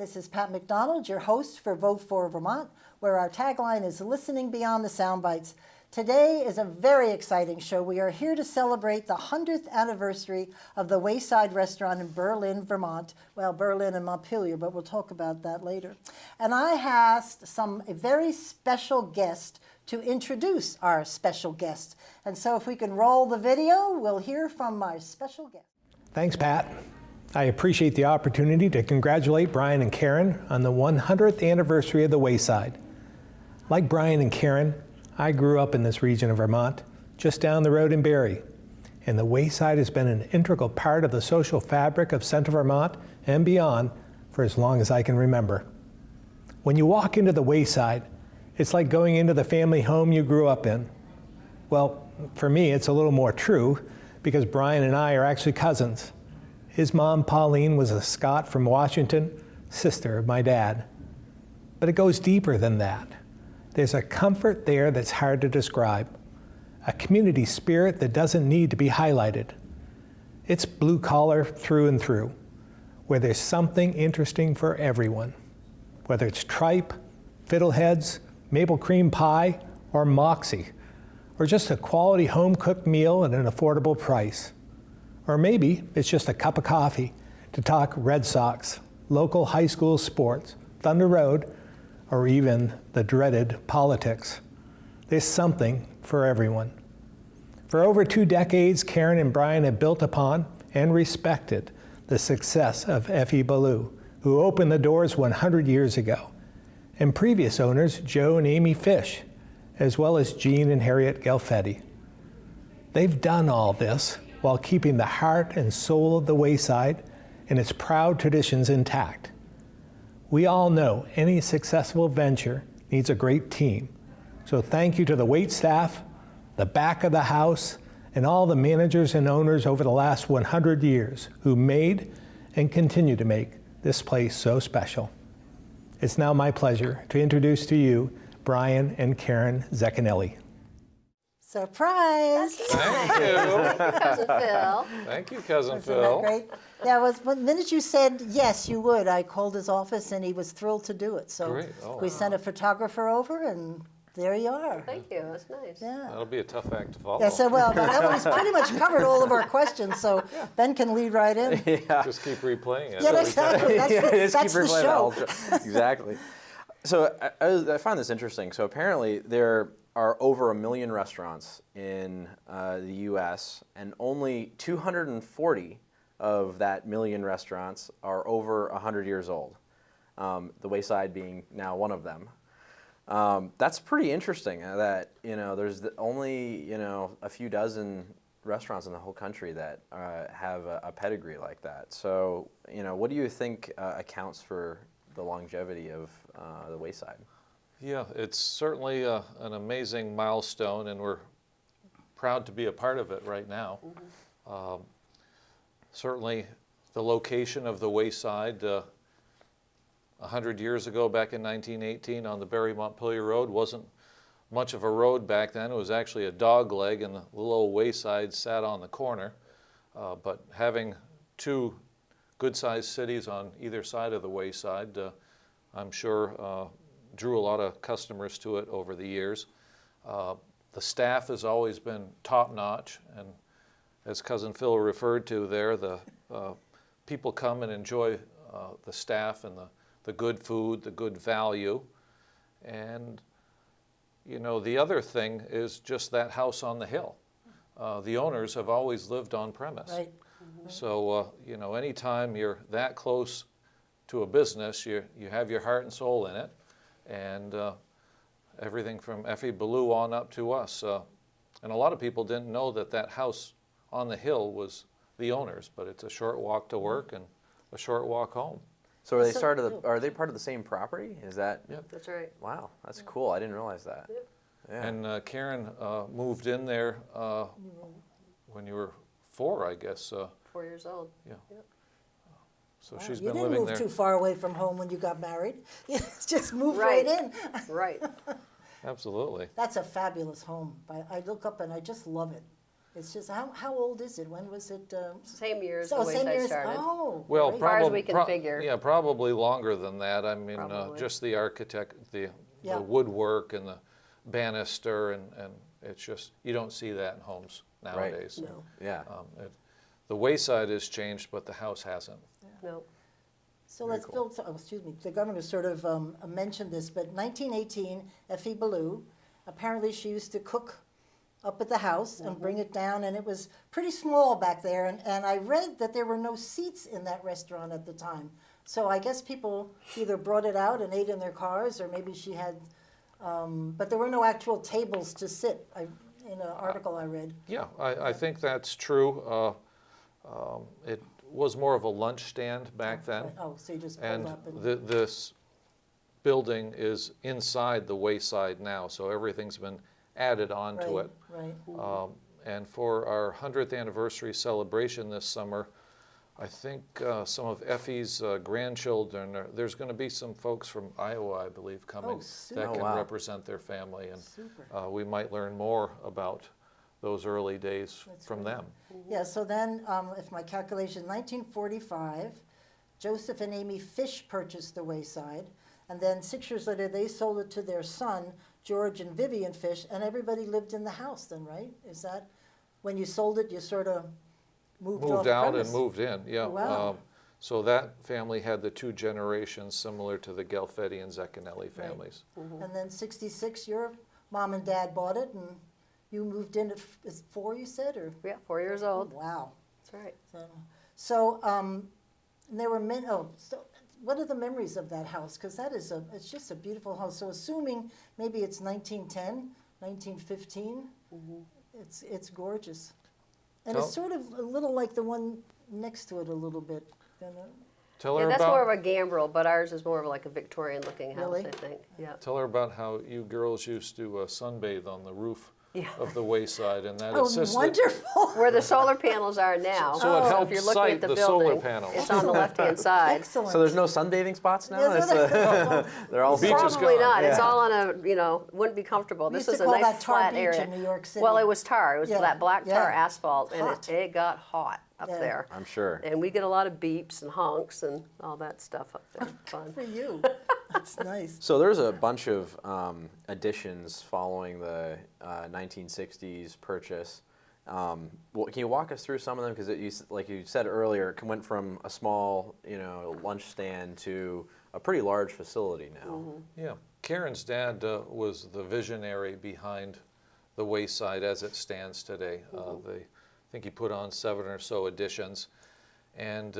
this is Pat McDonald, your host for Vote for Vermont, where our tagline is listening beyond the sound bites. Today is a very exciting show. We are here to celebrate the 100th anniversary of the Wayside restaurant in Berlin, Vermont. Well, Berlin and Montpelier, but we'll talk about that later. And I asked a very special guest to introduce our special guest. And so if we can roll the video, we'll hear from my special guest. Thanks, Pat. I appreciate the opportunity to congratulate Brian and Karen on the 100th anniversary of the Wayside. Like Brian and Karen, I grew up in this region of Vermont, just down the road in Barrie, and the Wayside has been an integral part of the social fabric of Central Vermont and beyond for as long as I can remember. When you walk into the Wayside, it's like going into the family home you grew up in. Well, for me, it's a little more true because Brian and I are actually cousins. His mom, Pauline, was a Scot from Washington, sister of my dad. But it goes deeper than that. There's a comfort there that's hard to describe, a community spirit that doesn't need to be highlighted. It's blue collar through and through, where there's something interesting for everyone, whether it's tripe, fiddleheads, maple cream pie, or moxie, or just a quality home-cooked meal at an affordable price. Or maybe it's just a cup of coffee to talk Red Sox, local high school sports, Thunder Road, or even the dreaded politics. There's something for everyone. For over 2 decades, Karen and Brian have built upon and respected the success of Effie Ballou, who opened the doors 100 years ago, and previous owners Joe and Amy Fish, as well as Jean and Harriet Gelfetti. They've done all this while keeping the heart and soul of the Wayside and its proud traditions intact. We all know any successful venture needs a great team. So thank you to the wait staff, the back of the house, and all the managers and owners over the last 100 years who made and continue to make this place so special. It's now my pleasure to introduce to you Brian and Karen Zecchinelli. Surprise! Thank you. Cousin Phil. Thank you, Cousin Isn't Phil. that great? Yeah, the minute you said yes, you would, I called his office and he was thrilled to do it. So Great. Oh, we sent a photographer over and there you are. Thank you. That's nice. Yeah. That'll be a tough act to follow. Yeah, so well, Emily's pretty much covered all of our questions, so Ben can lead right in. Just keep replaying it. Yeah, exactly. That's the show. Exactly. So I find this interesting. So apparently there are over 1 million restaurants in the U.S. and only 240 of that million restaurants are over 100 years old. The Wayside being now one of them. That's pretty interesting. That there's only a few dozen restaurants in the whole country that have a pedigree like that. So what do you think accounts for the longevity of the Wayside? Yeah, it's certainly an amazing milestone, and we're proud to be a part of it right now. Mm-hmm. Certainly, the location of the Wayside 100 years ago, back in 1918, on the Barrie-Montpelier Road, wasn't much of a road back then. It was actually a dog leg, and the little old Wayside sat on the corner. But having 2 good-sized cities on either side of the Wayside, I'm sure drew a lot of customers to it over the years. The staff has always been top-notch, and as Cousin Phil referred to there, the people come and enjoy the staff and the good food, the good value. And the other thing is just that house on the hill. The owners have always lived on premise. Right. So, anytime you're that close to a business, you have your heart and soul in it. And everything from Effie Ballou on up to us. And a lot of people didn't know that house on the hill was the owners, but it's a short walk to work and a short walk home. So are they part of the same property? Is that? Yep. That's right. Wow, that's cool. I didn't realize that. Yep. Yeah. And Karen moved in there when you were 4, I guess. 4 years old. Yeah. Yep. So Wow, she's you been didn't living move there. too far away from home when you got married. You just moved right in. Right. Absolutely. That's a fabulous home. I look up and I just love it. It's just, how old is it? When was it? Same year as So the same Wayside years. started. Oh, Well, great. far as probably we can figure. Yeah, probably longer than that. I mean, Probably. just the architect, the Yeah. woodwork and the banister, and it's just, you don't see that in homes Right. nowadays. No. Yeah. The Wayside has changed, but the house hasn't. No. So let's build, oh, excuse me, the governor sort of mentioned this, but 1918, Effie Ballou, apparently she used to cook up at the house and bring it down, and it was pretty small back there, and I read that there were no seats in that restaurant at the time. So I guess people either brought it out and ate in their cars, or maybe she had, but there were no actual tables to sit, in an article I read. Yeah, I think that's true. It was more of a lunch stand back then. Oh, so you just pulled And up and, this building is inside the Wayside now, so everything's been added onto right, it. right. And for our 100th anniversary celebration this summer, I think some of Effie's grandchildren, there's going to be some folks from Iowa, I believe, coming super. that Oh, can wow. represent their family. And Super. we might learn more about those early days That's from great. them. Yeah, so then, if my calculation, 1945, Joseph and Amy Fish purchased the Wayside, and then 6 years later, they sold it to their son, George and Vivian Fish, and everybody lived in the house then, right? Is that, when you sold it, you sort of moved off Moved out and premise? moved in, yeah. Wow. So that family had the two generations similar to the Galfetti and Zecchinelli families. And then 66, your mom and dad bought it, and you moved in at 4, you said, or? Yeah, 4 years old. Wow. That's right. So, and there were so what are the memories of that house? Because that is it's just a beautiful house. So assuming maybe it's 1910, 1915, it's gorgeous. And it's Tell- sort of a little like the one next to it a little bit. Tell Yeah, her that's about more of a gambrel, but ours is more of like a Victorian-looking house, Really? I think. Yeah. Tell her about how you girls used to sunbathe on the roof Yeah. of the Wayside, and that Oh, assisted. wonderful. Where the solar panels are now. So it if helps you're looking sight at the the building, solar panels. it's on the left-hand side. Excellent. So there's no sunbathing spots now? Yes, It's, they're all Beach is Probably gone, not. It's yeah. all on a, wouldn't be comfortable. We This used is to a call nice that tar flat beach area. in New York City. Well, it was tar. It was Yeah, that black tar yeah. asphalt, and Hot. it got hot up Yeah. there. I'm sure. And we get a lot of beeps and honks and all that stuff up there. Fun. For you. That's nice. So there's a bunch of additions following the 1960s purchase. Can you walk us through some of them? Because like you said earlier, it went from a small, lunch stand to a pretty large facility now. Yeah, Karen's dad was the visionary behind the Wayside as it stands today. I think he put on 7 or so editions, and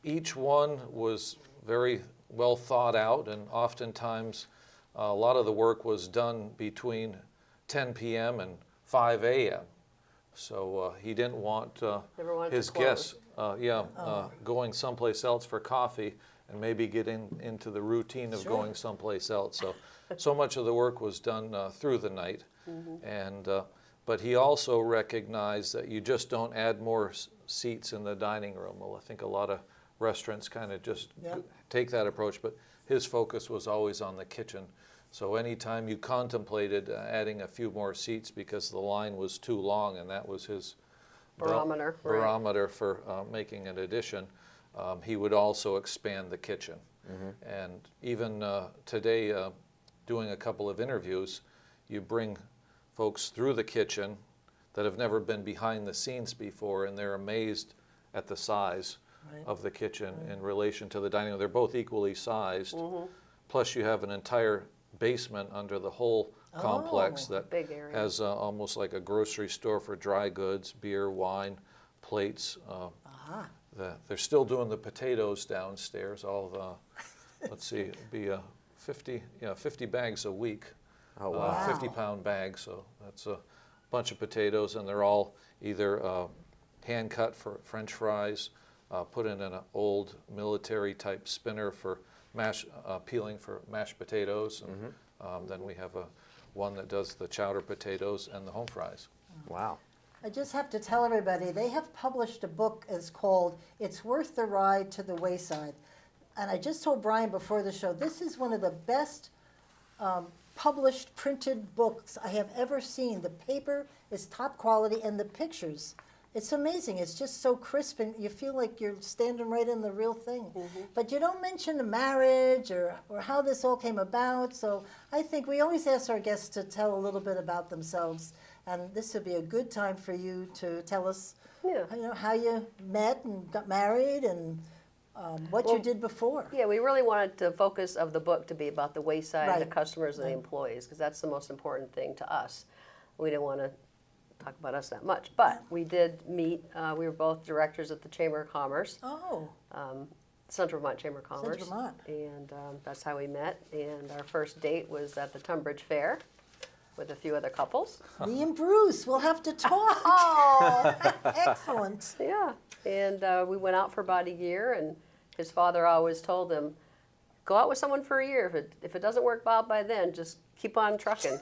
each one was very well thought out, and oftentimes a lot of the work was done between 10 p.m. and 5 a.m. So he didn't want Never wanted to his close. guests going someplace else for coffee and maybe getting into the routine of Sure. going someplace else. So much of the work was done through the night. And but he also recognized that you just don't add more seats in the dining room. Well, I think a lot of restaurants kind of just Yeah. take that approach, but his focus was always on the kitchen. So anytime you contemplated adding a few more seats because the line was too long, and that was his Barometer, right. barometer for making an addition, he would also expand the kitchen. And even today, doing a couple of interviews, you bring folks through the kitchen that have never been behind the scenes before, and they're amazed at the size Right. of the kitchen in relation to the dining room. They're both equally sized. Plus, you have an entire basement under the whole complex Oh. that Big area. has almost like a grocery store for dry goods, beer, wine, plates. They're still doing the potatoes downstairs. All the, let's see, it'd be 50 bags a week. Oh, wow. 50-pound bags. So that's a bunch of potatoes, and they're all either hand cut for French fries, put in an old military type spinner for peeling for mashed potatoes, and then we have one that does the chowder potatoes and the home fries. Wow. I just have to tell everybody, they have published a book that's called It's Worth the Ride to the Wayside. And I just told Brian before the show, this is one of the best published printed books I have ever seen. The paper is top quality and the pictures, it's amazing. It's just so crisp and you feel like you're standing right in the real thing. But you don't mention the marriage or how this all came about. So I think we always ask our guests to tell a little bit about themselves. And this would be a good time for you to tell us how you met and got married and what you did before. Yeah, we really wanted the focus of the book to be about the Wayside, the Right. customers, and the employees, because that's the most important thing to us. We didn't want to talk about us that much, but we did meet. We were both directors at the Chamber of Commerce, Oh, Central Vermont Chamber of Commerce, Central Vermont. and that's how we met. And our first date was at the Tunbridge Fair with a few other couples. me and Bruce, we'll have to talk. Oh, Excellent. yeah. And we went out for about a year, and his father always told him, go out with someone for a year. If it doesn't work out by then, just keep on trucking.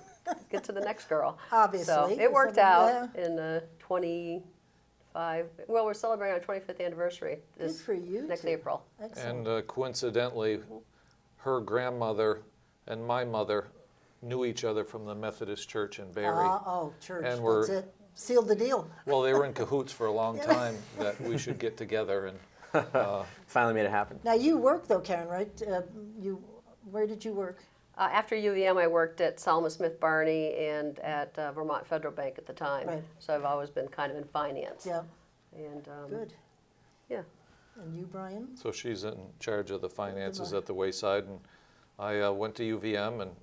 Get to the next girl. Obviously. So it worked Yeah. out in 25, well, we're celebrating our 25th anniversary this for you next two. April. Excellent. And coincidentally, her grandmother and my mother knew each other from the Methodist Church in Barry. Oh, church, And that's we're- it. Sealed the deal. Well, they were in cahoots for a long time that we should get together. And Finally made it happen. Now you work though, Karen, right? Where did you work? After UVM, I worked at Salma Smith Barney and at Vermont Federal Bank at the time. Right. So I've always been kind of in finance. Yeah, And good. yeah. And you, Brian? so she's in charge of the finances at the Wayside. And I went to UVM and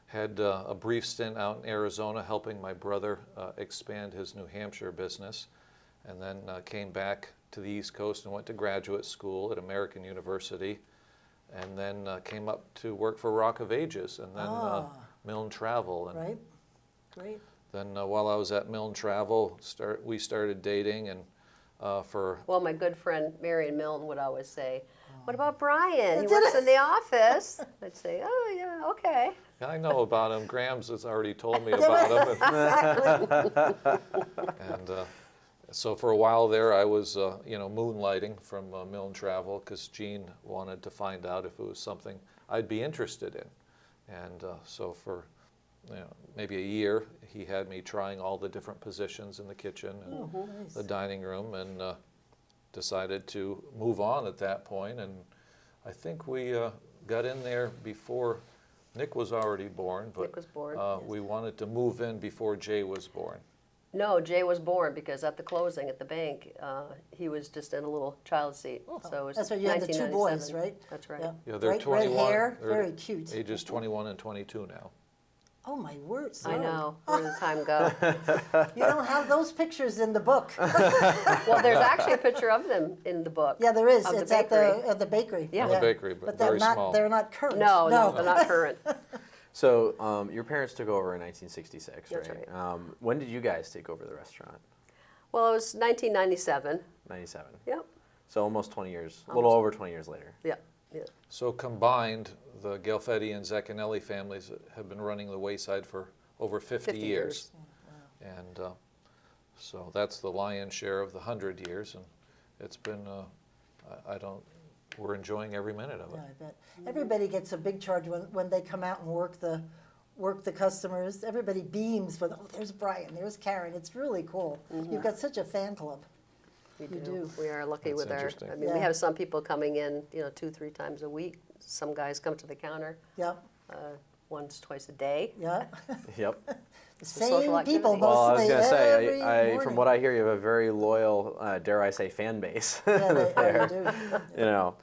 had a brief stint out in Arizona helping my brother expand his New Hampshire business. And then came back to the East Coast and went to graduate school at American University. And then came up to work for Rock of Ages and then Milne Travel. And Right? Great. then while I was at Milne Travel, we started dating and for Well, my good friend Marion Milne would always say, what about Brian? He works in the office. I'd say, oh, yeah, okay. yeah, I know about him. Grams has already told me about him. And so for a while there, I was, moonlighting from Milne Travel because Gene wanted to find out if it was something I'd be interested in. And so for maybe a year, he had me trying all the different positions in the kitchen and nice. the dining room, and decided to move on at that point. And I think we got in there before Nick was already born, but Nick was born, we wanted to move in before Jay was born. No, Jay was born because at the closing at the bank, he was just in a little child seat. So it was That's why you had the two boys, 1997. right? That's right. Yeah. Yeah, they're Red 21. hair, they're very cute. Ages 21 and 22 now. Oh my word! I know. Where did the time go? You don't have those pictures in the book. Well, there's actually a picture of them in the book. Yeah, there is. Of the It's at the bakery. Yeah. The bakery, but they're very not. small. They're not current. No, they're not current. So your parents took over in 1966, That's right? right. When did you guys take over the restaurant? Well, it was 1997. 97. Yep. So almost 20 years, a little over 20 years later. Yeah. Yeah. So combined, the Galfetti and Zecchinelli families have been running the Wayside for over 50 years. And so that's the lion's share of the 100 years, and it's been, we're enjoying every minute of it. Yeah, I bet. Everybody gets a big charge when they come out and work the customers. Everybody beams with, oh, there's Brian, there's Karen. It's really cool. You've got such a fan club. We You do. We are lucky That's with our. interesting. I mean, Yeah. we have some people coming in, 2-3 times a week. Some guys come to the counter Yep. once, twice a day. Yeah. Yep. The social same people activity. Well, I was mostly going to every say, I morning. from what I hear, you have a very loyal, dare I say, fan base. Yeah, they there. do. You know,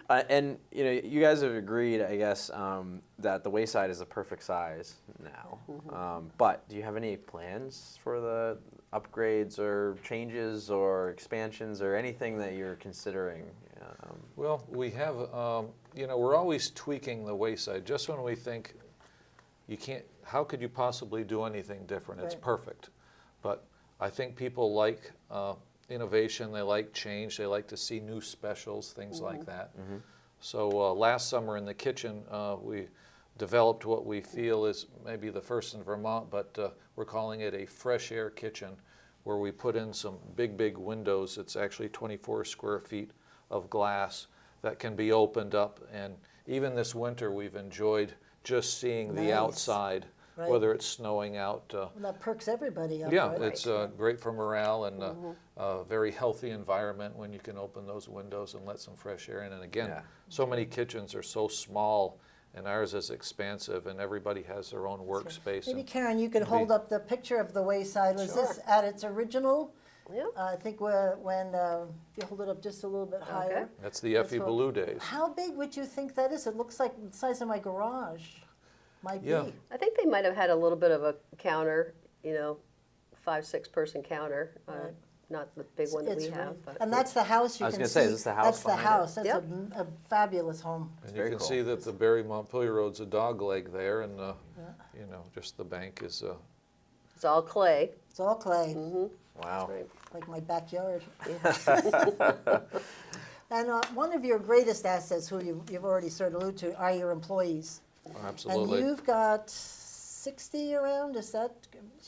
and you guys have agreed, I guess, that the Wayside is a perfect size now. But do you have any plans for the upgrades or changes or expansions or anything that you're considering? Well, we have, we're always tweaking the Wayside. Just when we think how could you possibly do anything different? It's Right. perfect. But I think people like innovation, they like change, they like to see new specials, things like that. So last summer in the kitchen, we developed what we feel is maybe the first in Vermont, but we're calling it a fresh air kitchen, where we put in some big windows. It's actually 24 square feet of glass that can be opened up. And even this winter, we've enjoyed just seeing the Nice. outside, Right. whether it's snowing out. Well, that perks everybody up, Yeah, right? it's great for morale and a very healthy environment when you can open those windows and let some fresh air in. And again, Yeah. so many kitchens are so small, and ours is expansive, and everybody has their own workspace. Maybe and Karen, you could be- hold up the picture of the Wayside. Was this Sure. at its original? Yeah. I think when you hold it up just a little bit higher. That's the Effie what- Ballou days. How big would you think that is? It looks like the size of my garage. Might Yeah. be. I think they might have had a little bit of a counter, 5-6 person counter, Right. not the big one that we It's have. really- But And that's the house you I was can gonna see. say, is this the house That's the behind it? house. That's Yep. a fabulous home. And you very can cool. see that the Barry Montpelier Road's a dog leg there, and just the bank is. it's all clay. It's all clay, Wow. Right. like my backyard. And one of your greatest assets, who you've already sort of alluded to, are your employees. Absolutely. And you've got 60 around, is that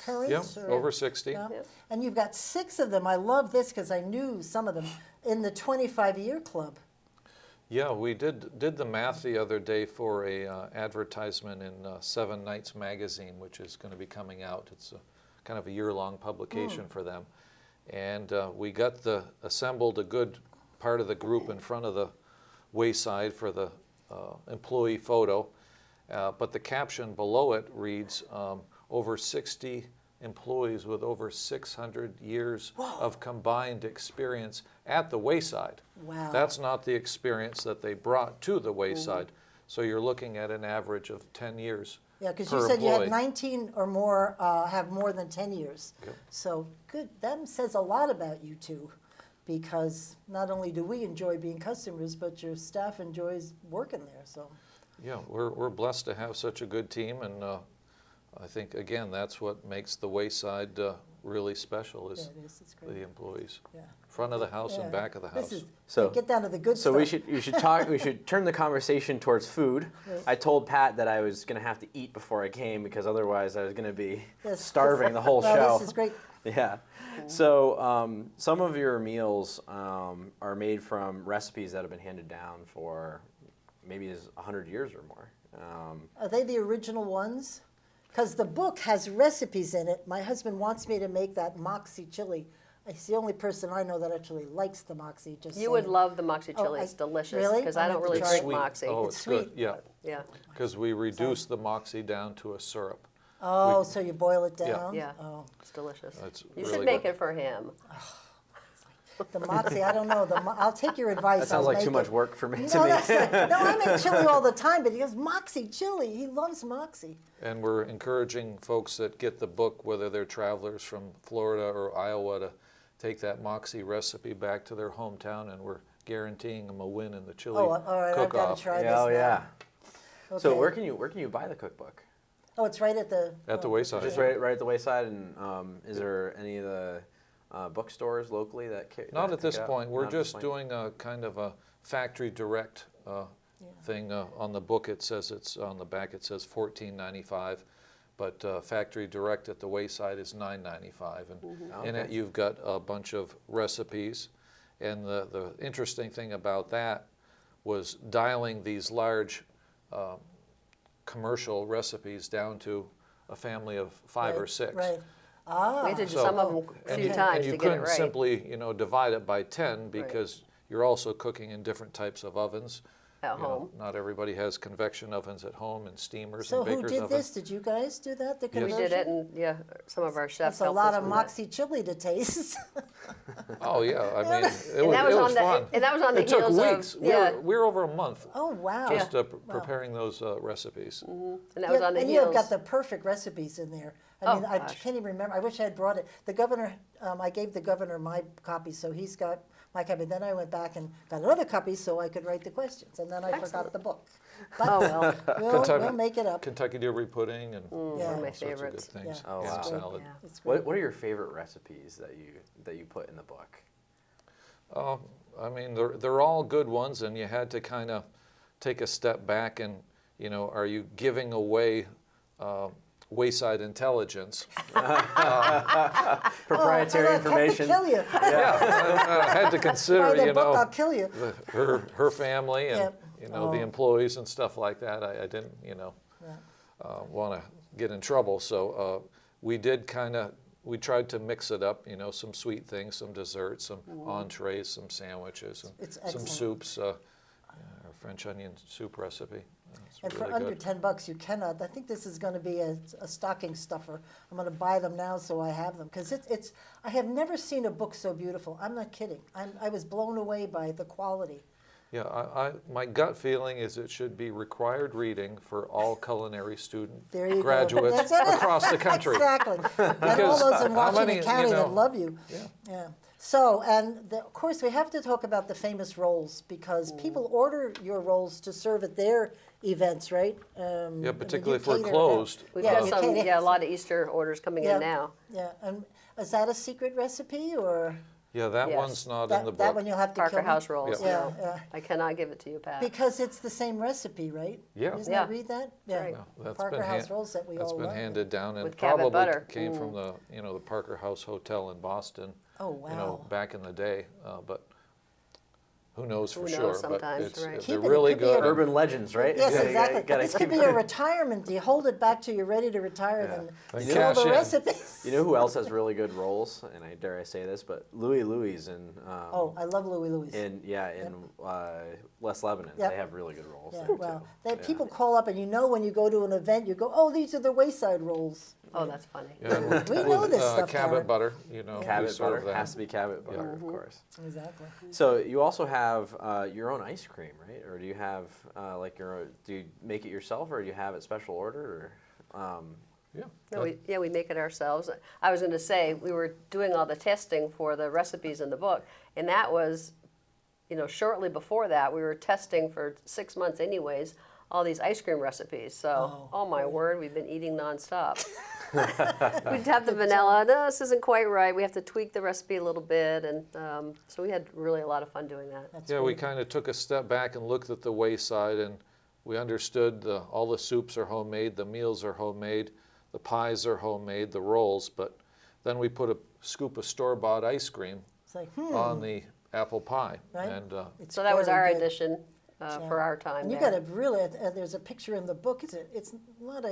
current? Yeah, or- over 60. Yeah. Yeah. And you've got 6 of them, I love this because I knew some of them, in the 25-year club. Yeah, we did the math the other day for a advertisement in 7 Nights magazine, which is going to be coming out. It's kind of a year-long publication for them. And we got assembled a good part of the group in front of the Wayside for the employee photo. But the caption below it reads, over 60 employees with over 600 years of combined experience at the Wayside. Wow. That's not the experience that they brought to the Wayside. So you're looking at an average of 10 years Yeah, because per you said you employee. had 19 or more have more than 10 years. Yep. So good, that says a lot about you two, because not only do we enjoy being customers, but your staff enjoys working there, so. Yeah, we're blessed to have such a good team, and I think, again, that's what makes the Wayside really special is Yeah, it is, it's great. the employees. Yeah. Front of the house Yeah. and back of the This house. is, So- get down to the good So stuff. we should talk. We should turn the conversation towards food. Right. I told Pat that I was going to have to eat before I came because otherwise I was going to be Yes, starving the whole well, show. This is great. Yeah. So some of your meals are made from recipes that have been handed down for maybe 100 years or more. Are they the original ones? Because the book has recipes in it. My husband wants me to make that Moxie chili. He's the only person I know that actually likes the Moxie. Just You would saying. love the Moxie Oh, chili. I- It's delicious. really? Because I'll I have don't to really try drink it. Sweet. Moxie. Oh, It's it's good. sweet. Yeah, Yeah. because we reduced the Moxie down to a syrup. Oh, so you boil it Yeah. down? Yeah. Oh. It's delicious. That's You really should make good. it for him. The Moxie, I don't know. I'll take your advice. That sounds I'll like too make much it. work for me. No, to me. that's not, no, I make chili all the time, but he goes, Moxie chili. He loves Moxie. And we're encouraging folks that get the book, whether they're travelers from Florida or Iowa, to take that Moxie recipe back to their hometown, and we're guaranteeing them a win in the chili Oh, all right, I've got cook-off to try this Yeah, oh now. yeah. So Okay. where can you buy the cookbook? Oh, it's right at the... at the oh, Wayside. Just right at the Wayside, and is there any of the bookstores locally that Not that at this pick it up? point. We're Not at this just point? doing a kind of a factory direct thing. On the book, it says it's on the back. It says $14.95, but factory direct at the Wayside is $9.95, and in it you've got a bunch of recipes. And the interesting thing about that was dialing these large commercial recipes down to a family of 5 or right, 6. Right. We had to do So- some of them a And few you, times and to you get it couldn't right. simply, divide it by 10 because you're also cooking in different types of ovens. At You know, home. not everybody has convection ovens at home and steamers So and who baker's did ovens. this? Did you guys do that, the Yes. We conversion? did it, and yeah, some of our chefs That's a helped lot us of with that. Moxie chili to taste. Oh yeah, I mean, And it that was was on the fun. and that was on the It took heels weeks. of We were over a month Oh, wow. just preparing those recipes. and that was on the and you have heels. got the perfect recipes in there. I Oh, mean, I gosh. can't even remember. I wish I had brought it. The governor, I gave the governor my copy, so he's got my copy. Then I went back and got another copy so I could write the questions, and then I forgot Excellent. the book. But Oh well. we'll make it up. Kentucky Derby pudding and Yeah. all One of my sorts of good favorites. things. Yeah. Oh, Ham wow. salad. Yeah. It's great. What are your favorite recipes that you put in the book? I mean, they're all good ones, and you had to kind of take a step back and, are you giving away Wayside intelligence? Proprietary Oh, information. I'll kill you. I had to consider, By the book, I'll kill you. her family and Yep. the employees and stuff like that. I didn't, Yeah. want to get in trouble. So we tried to mix it up, you know, some sweet things, some desserts, some entrees, some sandwiches, and It's some excellent. soups. Our French onion soup recipe. It's And really for under good. $10, you cannot. I think this is going to be a stocking stuffer. I'm going to buy them now so I have them because it's. I have never seen a book so beautiful. I'm not kidding. I was blown away by the quality. Yeah, my gut feeling is it should be required reading for all culinary student There you go. graduates That's it. across the country. Exactly. And all Because those in how Washington many, County you know, that love you. Yeah. Yeah. So, and of course, we have to talk about the famous rolls because people order your rolls to serve at their events, right? Yeah, and you particularly if we're cater that. closed. We've Yeah, got you some, cater. a lot of Easter orders coming Yeah. in now. Yeah, and is that a secret recipe or Yeah, that Yes. one's not in that, the book. that one you'll have to Parker kill me? House rolls. Yeah. Yeah, No, yeah. I cannot give it to you, Pat. Because it's the same recipe, right? Yeah. Doesn't Yeah. that read that? Yeah. right. Yeah, that's Parker been House rolls that we that's all been love. handed down and With Cabot probably butter. came from the the Parker House Hotel in Boston. Oh, You know, wow. back in the day, but who knows Who for knows sure? sometimes, but it's, right. Keep they're it, it really could be a- good. Urban legends, right? Yes, Yeah, exactly. gotta This keep could be a retirement. You hold it back till you're ready to retire, Yeah. then And sell cash the in. recipes. You know who else has really good rolls? And I dare I say this, but Louis Louis in Oh, I love Louis Louis. in West Lebanon. Yep. They have really good rolls. Yeah, there, well, too. they, Yeah. people call up and you know when you go to an event, you go, oh, these are the Wayside rolls. Oh, that's funny. Yeah, and with- We know with, this stuff, Cabot Karen. butter, you know, we Cabot serve butter that. has to be Cabot butter, of course. Exactly. So you also have your own ice cream, right? Or do you have like your own, do you make it yourself, or do you have it special order? Or Yeah. No, we make it ourselves. I was going to say, we were doing all the testing for the recipes in the book, and that was, shortly before that, we were testing for 6 months anyways, all these ice cream recipes. So, oh my word, we've been eating nonstop. We'd have the vanilla, no, this isn't quite right. We have to tweak the recipe a little bit, and so we had really a lot of fun doing that. That's Yeah, we great. kind of took a step back and looked at the Wayside, and we understood all the soups are homemade, the meals are homemade, the pies are homemade, the rolls, but then we put a scoop of store-bought ice cream It's like, on the apple pie. Right. And it's So that was very our good. addition for our time And you there. got to really, there's a picture in the book. It's not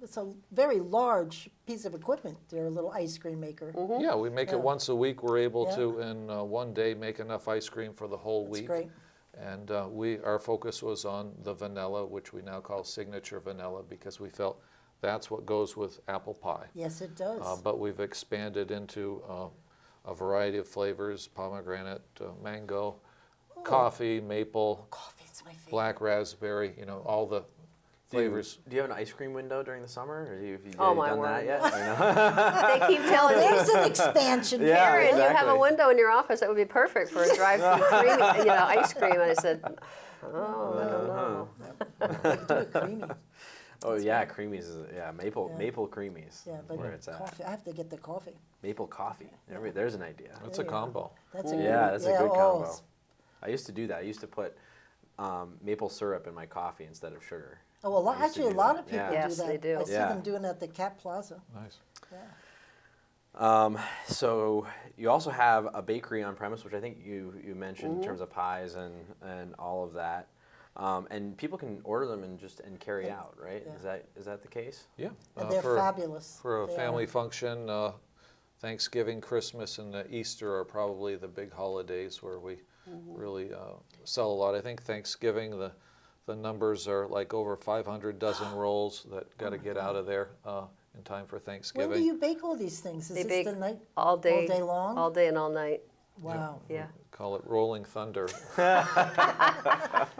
it's a very large piece of equipment. They're a little ice cream maker. yeah, we make Yeah. it once a week. We're able Yeah. to, in one day, make enough ice cream for the whole That's week. great. And our focus was on the vanilla, which we now call signature vanilla, because we felt that's what goes with apple pie. Yes, it does. But we've expanded into a variety of flavors: pomegranate, mango, coffee, maple, Coffee, it's my favorite. black raspberry. All the flavors. do you have an ice cream window during the summer? Or have you Oh, my done that word. yet? Or no? They keep telling me, There's an expansion. Yeah. Karen, you have a exactly. window in your office that would be perfect for a drive-through creamy, ice cream. And I said, oh, I don't know. Do it creamy. Oh yeah, creamies is maple creamies. Yeah, but where it's at. coffee. I have to get the coffee. Maple coffee. There's an idea. That's a combo. That's a Yeah, that's a good oh, combo. it's- I used to do that. I used to put maple syrup in my coffee instead of sugar. Oh, well, I used to actually, a do lot that. of people Yeah. do Yes, that. they do. I see Yeah. them doing that at the Cat Plaza. Nice. Yeah. So you also have a bakery on premise, which I think you mentioned in terms of pies and all of that. And people can order them and carry out, right? Yeah. Is that the case? Yeah. And they're fabulous. For a They family are. function, Thanksgiving, Christmas, and Easter are probably the big holidays where we really sell a lot. I think Thanksgiving, the numbers are like over 500 dozen rolls that got to get out of there in time for Thanksgiving. When do you bake all these things? Is They this bake the night? all day, All day long? all day and all night. Wow. Yeah. Call it Rolling Thunder.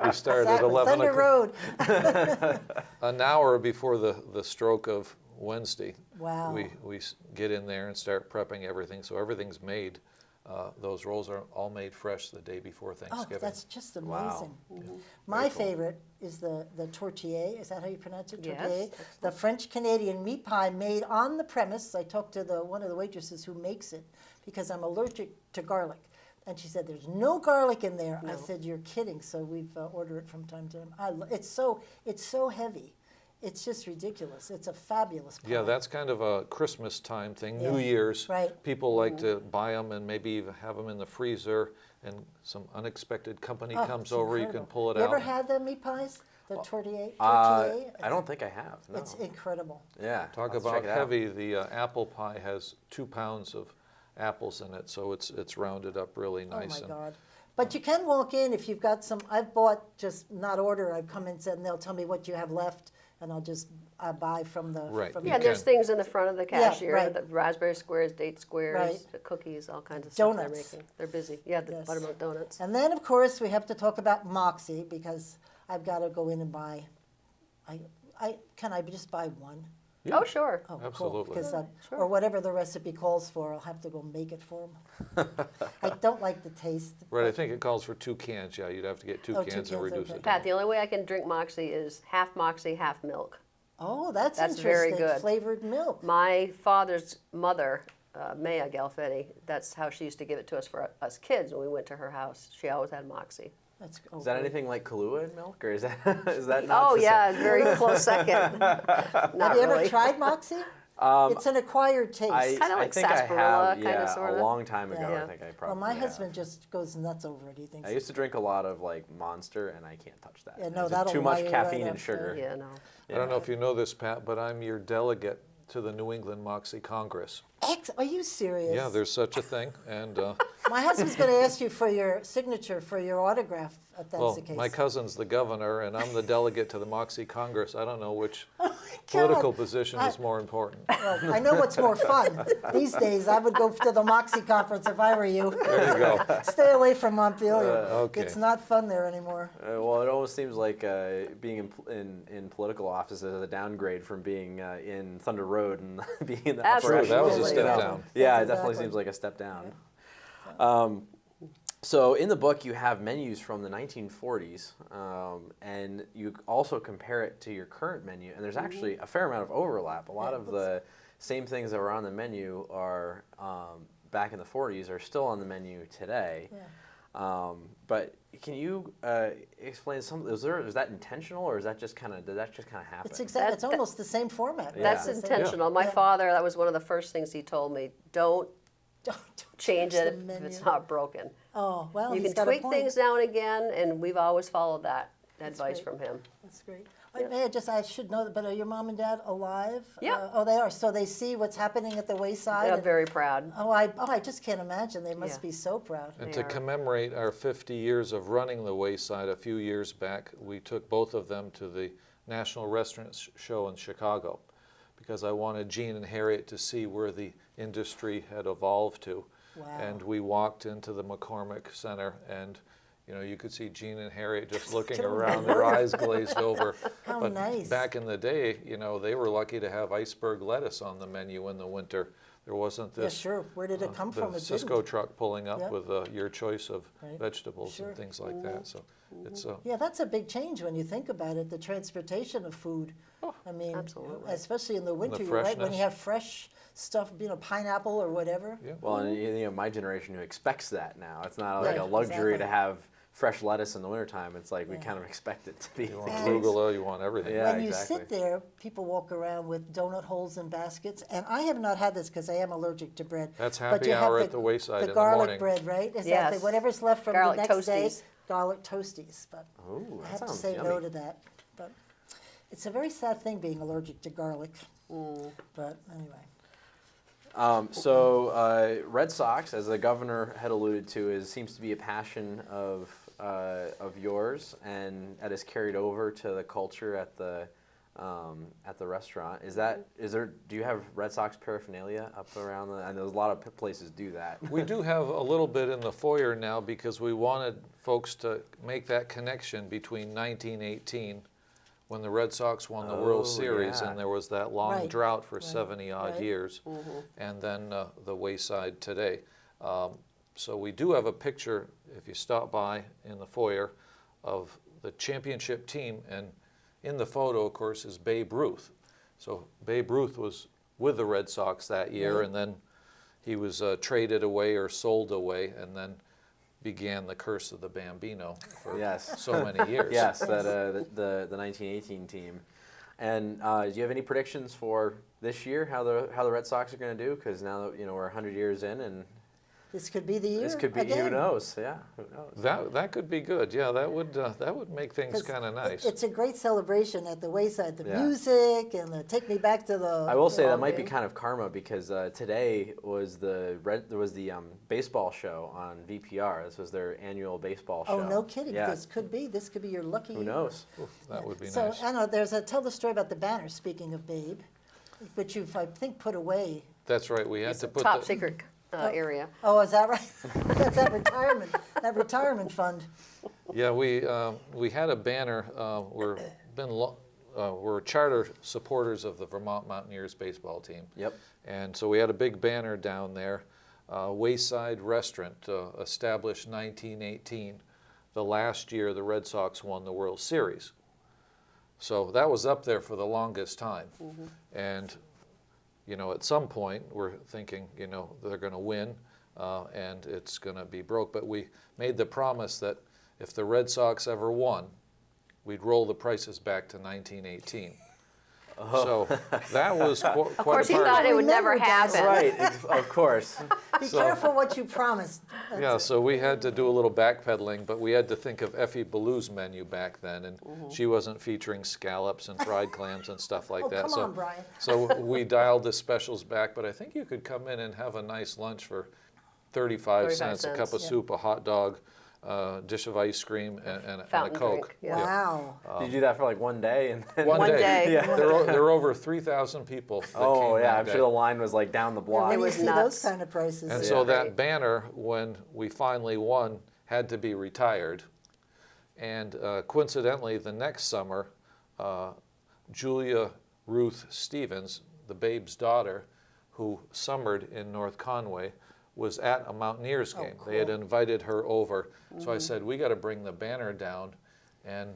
We start at Exactly. 11 Thunder o'clock. Road. An hour before the stroke of Wednesday. Wow. We get in there and start prepping everything, so everything's made. Those rolls are all made fresh the day before Oh, Thanksgiving. that's just Wow. amazing. My Very cool. favorite is the tortilla. Is that how you pronounce it? Yes, Tortilla. excellent. The French Canadian meat pie made on the premise. I talked to one of the waitresses who makes it because I'm allergic to garlic. And she said, "There's no garlic in there." I No. said, "You're kidding." So we've ordered it from time to time. It's so heavy. It's just ridiculous. It's a fabulous pie. Yeah, that's kind of a Christmas time thing, Yeah. New Year's. Right. People like to buy them and maybe even have them in the freezer, and some unexpected company Oh, comes it's over, you can incredible. pull it You out. ever had the meat pies? The tortilla? I don't think I have. No. It's incredible. Yeah. Talk I'll have to about check it out. heavy. The apple pie has 2 pounds of apples in it, so it's rounded up really nice. Oh my God. But you can walk in if you've got some, I've bought, just not order, I've come in and they'll tell me what you have left and I'll just buy from the. Right. From You Yeah, and there's can. things in the front of the cashier, right. the raspberry squares, date squares, Right. the cookies, all kinds of stuff they're Donuts. making. They're busy. Yeah, the Yes. buttermilk donuts. And then, of course, we have to talk about Moxie because I've got to go in and buy, can I just buy one? Oh, sure. Oh, Absolutely. Because Sure. or whatever the recipe calls for, I'll have to go make it for them. I don't like the taste. Right, I think it calls for 2 cans. Yeah, you'd have to get 2 Oh, 2 cans and cans, reduce okay. it. Pat, the only way I can drink Moxie is half Moxie, half milk. Oh, that's That's interesting. very good. Flavored milk. My father's mother, Maya Galfetti, that's how she used to give it to us for us kids when we went to her house. She always had Moxie. That's, Is that great. anything like Kahlua in milk, or is that is that not? Oh, the yeah, same? very close second. Not Have you ever really. tried Moxie? It's an acquired taste. Kinda like think I sarsaparilla, have. kinda, Yeah, sorta. a long time ago. Yeah. I think I Well, probably. my have. husband just goes nuts over it. He thinks. I used to drink a lot of like Monster, and I can't touch that. Yeah, no, There's that'll too much wire you caffeine right and up, sugar. Yeah, no. I don't know if you know this, Pat, but I'm your delegate to the New England Moxie Congress. Are you serious? Yeah, there's such a thing. And My husband's going to ask you for your signature for your autograph. If that's well, the case. my cousin's the governor, and I'm the delegate to the Moxie Congress. I don't know which God. political position is more important. Well, I know what's more fun. These days, I would go to the Moxie conference if I were you. There you go. Stay away from Montpelier. Okay. It's not fun there anymore. Well, it almost seems like being in political office is a downgrade from being in Thunder Road and being in the upper Absolutely. That was a echelons, step you know? down. Yeah, That's it definitely exactly. seems like a step down. So in the book, you have menus from the 1940s, and you also compare it to your current menu, and there's actually a fair amount of overlap. A lot of the same things that were on the menu are back in the 40s are still on the menu today. Yeah. But can you explain some? Is that intentional, or is that just kind of did that just kind of happen? It's exactly. It's That- almost the same format. Yeah. That's It's the same- intentional. My Yeah. father, that was one of the first things he told me. Don't Don't change the it if menu. it's not broken. Oh well, You he's can got a tweak point. things now and again, and we've always followed that advice great. from him. That's great. I should know that, but are your mom and dad alive? Yeah. Oh, they are. So they see what's happening at the Wayside. Yeah, and- very proud. I just can't imagine. They must Yeah. be so proud. And They to are. commemorate our 50 years of running the Wayside a few years back, we took both of them to the National Restaurant Show in Chicago because I wanted Gene and Harriet to see where the industry had evolved to. Wow. And we walked into the McCormick Center, and you could see Gene and Harriet just looking around, their eyes glazed over. How But nice. back in the day, they were lucky to have iceberg lettuce on the menu in the winter. There wasn't Yeah, this sure. Where did it come the from? It Cisco didn't. truck pulling up Yep. with your choice of Right. vegetables Sure. and things like that. So it's Yeah, that's a big change when you think about it. The transportation of food. I mean, absolutely. especially in the winter, the you're right. When freshness. you have fresh stuff, pineapple or whatever. yeah. Well, and my generation who expects that now. It's not like Right, a luxury exactly. to have fresh lettuce in the wintertime. It's like we Yeah. kind of expect it to be. You want the case. arugula, you want everything. Yeah, When you exactly. sit there, people walk around with donut holes in baskets, and I have not had this because I am allergic to bread. That's but happy you have hour at the Wayside the in the garlic morning. bread, right? Exactly. Yes. Whatever's left from Garlic the next day, toasties. garlic toasties. But Ooh, I that have to sounds say yummy. no to that. But it's a very sad thing being allergic to garlic. But anyway. So Red Sox, as the governor had alluded to, seems to be a passion of yours, and that is carried over to the culture at the restaurant. Do you have Red Sox paraphernalia up around I know a lot of places do that. We do have a little bit in the foyer now because we wanted folks to make that connection between 1918, when the Red Sox won the World Oh, Series, yeah. and there was that long Right, drought for right, 70-odd right. years, and then the Wayside today. So we do have a picture, if you stop by in the foyer, of the championship team, and in the photo, of course, is Babe Ruth. So Babe Ruth was with the Red Sox that year, Right. and then he was traded away or sold away, and then began the curse of the Bambino for Yes. so many years. Yes, the 1918 team. And do you have any predictions for this year? How the Red Sox are going to do? Because now that we're 100 years in, and This could be the year. This could be, again. who knows? Yeah, who knows? That could be good. Yeah, that would make things 'Cause kind of nice. It's a great celebration at the Wayside. The Yeah. music and the take me back to the. I will say that ball might be game. kind of karma because today was there was the baseball show on VPR. This was their annual baseball show. Oh, no kidding. Yeah. This could be your lucky. Who knows? That would be So nice. I know tell the story about the banner. Speaking of Babe, which you've I think put away. That's right. We had It's to a put top the, secret area. Oh, is that right? That's that retirement fund. Yeah, we had a banner. We're charter supporters of the Vermont Mountaineers baseball team. Yep. And so we had a big banner down there. Wayside Restaurant, established 1918, the last year the Red Sox won the World Series. So that was up there for the longest time. And at some point we're thinking, they're going to win and it's going to be broke. But we made the promise that if the Red Sox ever won, we'd roll the prices back to 1918. So that was quite Of course, he a part. thought it would never Remember that. happen. Right, of course. Be careful what you promised. Yeah, so we had to do a little backpedaling, but we had to think of Effie Ballew's menu back then, and she wasn't featuring scallops and fried clams and stuff like Oh, that. come so, on, Brian. so we dialed the specials back, but I think you could come in and have a nice lunch for 35 cents, a cup of yeah. soup, a hot dog, dish of ice cream, and a Fountain Coke. drink, yeah. Wow. Did you do that for like one day? And then One One day. Yeah. There were over 3,000 people that oh came yeah, that I'm day. sure the line was like down the block. When you was see nuts. those kind of prices. And yeah. so Yeah. that banner, when we finally won, had to be retired. And coincidentally, the next summer, Julia Ruth Stevens, the Babe's daughter, who summered in North Conway, was at a Mountaineers game. They had cool. invited her over. So I said, we got to bring the banner down and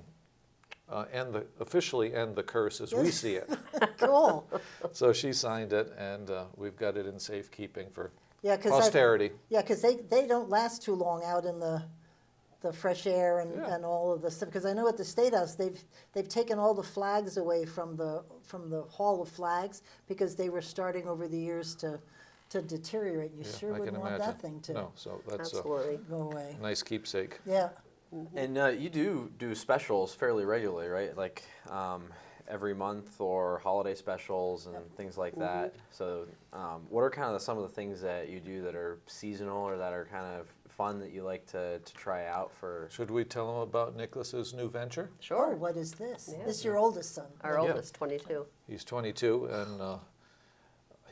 officially end the curse as we see it. Cool. So she signed it, and we've got it in safekeeping for Yeah, because posterity. they don't last too long out in the fresh air and all of the stuff. Because I know at the State House they've taken all the flags away from the Hall of Flags because they were starting over the years to deteriorate. You Yeah, sure I wouldn't can want imagine. that thing to No, so that's a Absolutely. go away. nice keepsake. Yeah. And you do specials fairly regularly, right? Like every month or holiday specials and things like that. So what are kind of some of the things that you do that are seasonal or that are kind of fun that you like to try out for? Should we tell them about Nicholas's new venture? Oh, Sure. what is this? Yeah. This is your oldest son. Our Yeah. oldest, 22. He's 22, and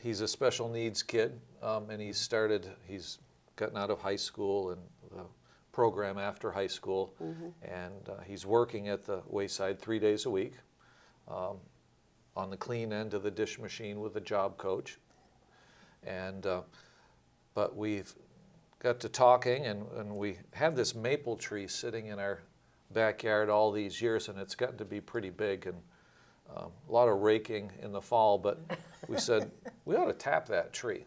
he's a special needs kid, and he's gotten out of high school and the program after high school, and he's working at the Wayside 3 days a week on the clean end of the dish machine with a job coach. And but we've got to talking, and we had this maple tree sitting in our backyard all these years, and it's gotten to be pretty big, and a lot of raking in the fall, but we said we ought to tap that tree.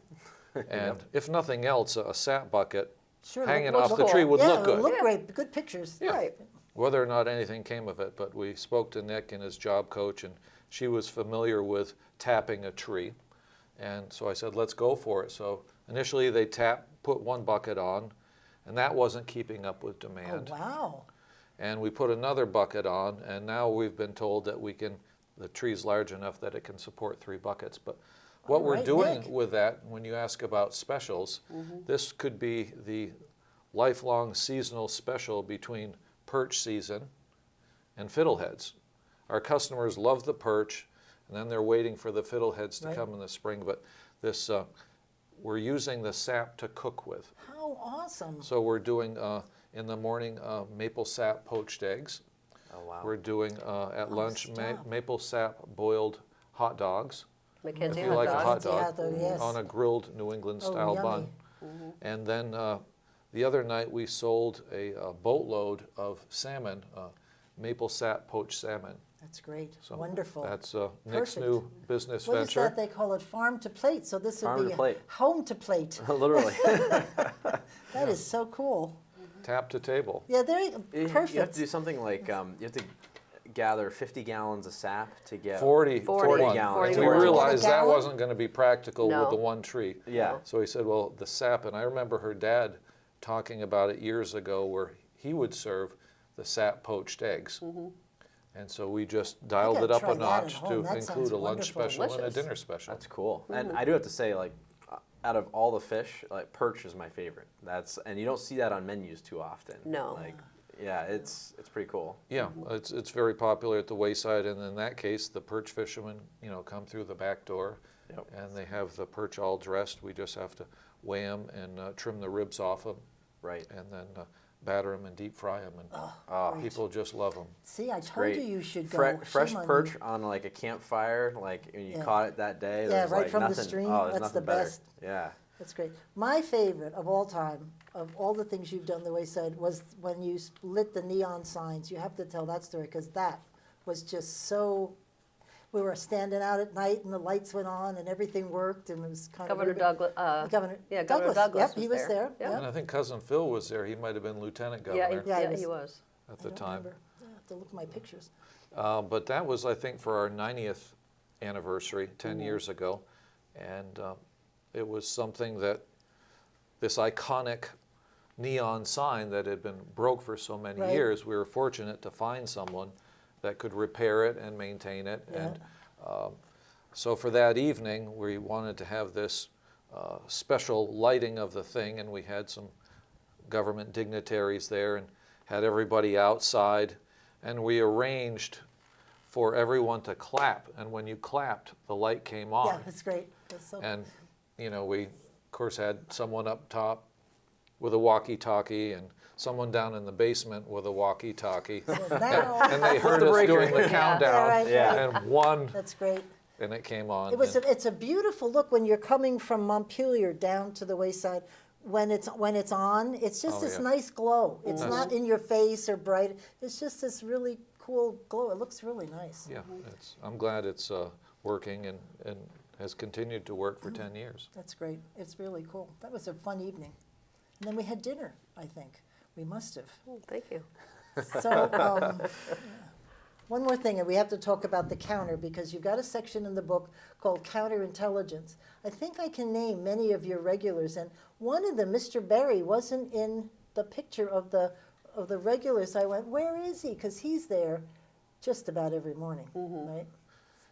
And if nothing else, a sap bucket Sure, hanging looks off the cool. tree would yeah, look good. It look Yeah. great. Good pictures. Yeah. Right. Whether or not anything came of it, but we spoke to Nick and his job coach, and she was familiar with tapping a tree. And so I said, let's go for it. So initially they put one bucket on, and that wasn't keeping up with Oh, demand. wow. And we put another bucket on, and now we've been told that the tree's large enough that it can support 3 buckets. But what we're right, doing Nick. with that, when you ask about specials, this could be the lifelong seasonal special between perch season and fiddleheads. Our customers love the perch, and then they're waiting for the fiddleheads to Right. come in the spring. But this, we're using the sap to cook with. How awesome. So we're doing in the morning maple sap poached eggs. Oh wow. We're doing at lunch stop. maple sap boiled hot dogs. Mackenzie If you hot like a dog. hot Yeah, dog though, yes. on a grilled New England Oh, style yummy. bun. And then the other night we sold a boatload of salmon, maple sap poached salmon. That's great. So Wonderful. That's Nick's Perfect. new business What is venture. that? They call it farm to plate. So this would Farm be to plate. home to plate. Literally. That is so cool. Tap to table. Yeah, there you You perfect. have to do something like you have to gather 50 gallons of sap to get 40 40 gallons. 40 We gallons. realized that Gallon? wasn't going to be practical No. with the one tree. Yeah. So he said, well, the sap, and I remember her dad talking about it years ago where he would serve the sap poached eggs. And so we just dialed gotta it up try a that at notch home. to That include sounds a lunch wonderful. special and a Delicious. dinner special. That's cool. And I do have to say, like, out of all the fish, like perch is my favorite. And you don't see that on menus too often. No. Like, yeah, it's pretty cool. Yeah, it's very popular at the Wayside, and in that case, the perch fishermen, come through the back door, Yep. and they have the perch all dressed. We just have to weigh them and trim the ribs off them, Right. and then batter them and deep fry them, and Oh, people just love them. See, I told great. you you should go. Fresh Shame on perch you. on like a campfire, like when you Yeah. caught it that day. Yeah, there's, right like, from the nothing, stream. Oh, there's That's nothing the better. best. Yeah. That's great. My favorite of all time, of all the things you've done the Wayside, was when you lit the neon signs. You have to tell that story because that was just so. We were standing out at night and the lights went on and everything worked and it was kind Governor of. Douglas. Governor Governor Douglas. Yep, he was there. Yep. Yep. And I think Cousin Phil was there. He might have been lieutenant Yeah, governor Yeah, he was. at I the don't time. remember. I have to look at my pictures. But that was, I think, for our 90th anniversary, 10 years ago. And it was something that this iconic neon sign that had been broke for so many Right. years, we were fortunate to find someone that could repair it and maintain it. Yeah. And so for that evening, we wanted to have this special lighting of the thing, and we had some government dignitaries there and had everybody outside, and we arranged for everyone to clap, and when you clapped, the light came on. Yeah, it's great. It's so, And, we, of course, had someone up top with a walkie-talkie and someone down in the basement with a walkie-talkie. now, And they heard the us breaker. doing the Yeah, countdown, right, Yeah. and one, that's great. and it came on. It was. and- It's a beautiful look when you're coming from Montpelier down to the Wayside. When it's on, it's just Oh, this yeah. nice glow. It's Nice. not in your face or bright. It's just this really cool glow. It looks really nice. Yeah, I'm glad it's working and has continued to work for 10 years. That's great. It's really cool. That was a fun evening. And then we had dinner, I think. We must have. Oh, thank you. So, one more thing, and we have to talk about the counter because you've got a section in the book called Counterintelligence. I think I can name many of your regulars, and one of them, Mr. Berry, wasn't in the picture of the regulars. I went, where is he? Because he's there just about every morning, right?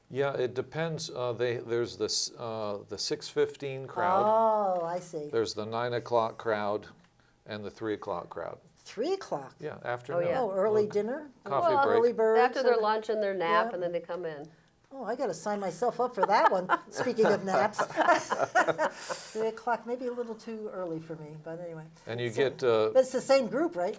Yeah, it depends. There's this the 6:15 crowd. Oh, I see. There's the 9 o'clock crowd, and the 3 o'clock crowd. 3 o'clock. Yeah, afternoon. yeah. Oh, early Little dinner. Coffee Well, break. Early birds. After their or- lunch and their nap, Yeah. and then they come in. Oh, I got to sign myself up for that one. Speaking of naps, 3 o'clock, maybe a little too early for me, but anyway. And you So- get But it's the same group, right?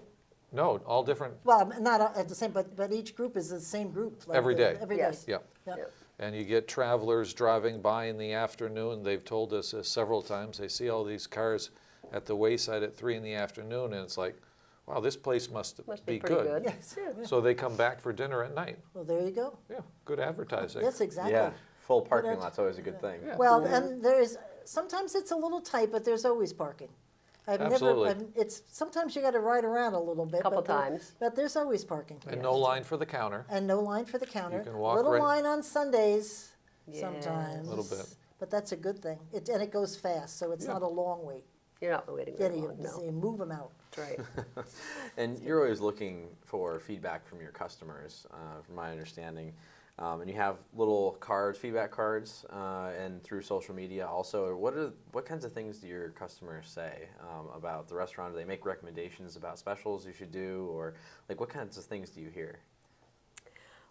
no, all different Well, not at the same, but each group is the same group. Like Every day. Every day. Yes. Yeah. Yep. Yep. And you get travelers driving by in the afternoon. They've told us several times they see all these cars at the Wayside at 3 in the afternoon, and it's like, wow, this place must be be pretty good. good. Yes. Yeah. So they come back for dinner at night. Well, there you go. Yeah, good advertising. Yes, exactly. Yeah. Full parking Whatever. lot's always a good thing. Yeah. Well, and there is, sometimes it's a little tight, but there's always parking. Absolutely. It's, sometimes you got to ride around a little bit. Couple but there- times. But there's always parking. And no line for the counter. And no line for the counter. can walk Little right- line on Sundays Yes. sometimes. A little bit. But that's a good thing. And it goes fast, so it's Yeah. not a long wait. You're not waiting Yeah, very you, long, no. you move them out. That's right. And you're always looking for feedback from your customers, from my understanding. And you have little cards, feedback cards, and through social media also. What kinds of things do your customers say about the restaurant? Do they make recommendations about specials you should do, or like what kinds of things do you hear?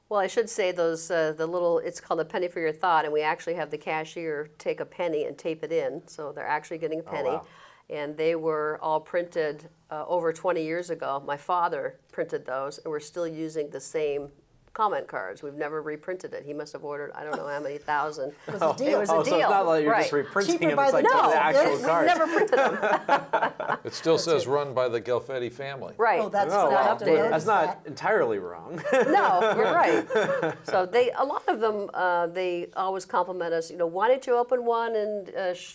Well, I should say those the little, it's called a penny for your thought, and we actually have the cashier take a penny and tape it in, so they're actually getting a penny. wow. And they were all printed over 20 years ago. My father printed those, and we're still using the same comment cards. We've never reprinted it. He must have ordered, I don't know how many thousand. It was a deal. It was a Oh, so deal. it's not like you're right. just reprinting Cheaper them, by it's the like dozen. the actual Yeah, We card. never printed them. It still says run by the Gelfetti family. Right. Oh, that's Oh, not wow. up to notice That's not that. entirely wrong. No, you're right. So a lot of them, they always compliment us. Why don't you open one in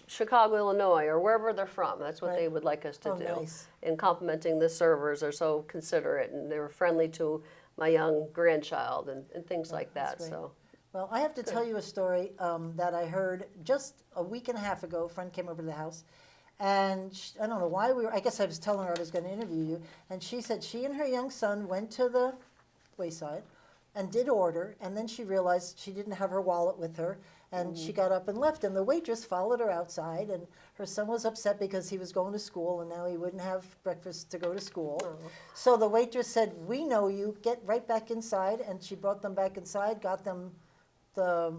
Chicago, Illinois, or wherever they're from? That's what Right. they would like us to Oh, do. nice. And complimenting the servers are so considerate, and they were friendly to my young grandchild and things like that. great. So Well, I have to tell you a story that I heard just a week and a half ago. A friend came over to the house, and I don't know why I guess I was telling her I was going to interview you, and she said she and her young son went to the Wayside and did order, and then she realized she didn't have her wallet with her, and she got up and left, and the waitress followed her outside, and her son was upset because he was going to school, and now he wouldn't have breakfast to go to school. So the waitress said, "We know you, get right back inside," and she brought them back inside, got them the,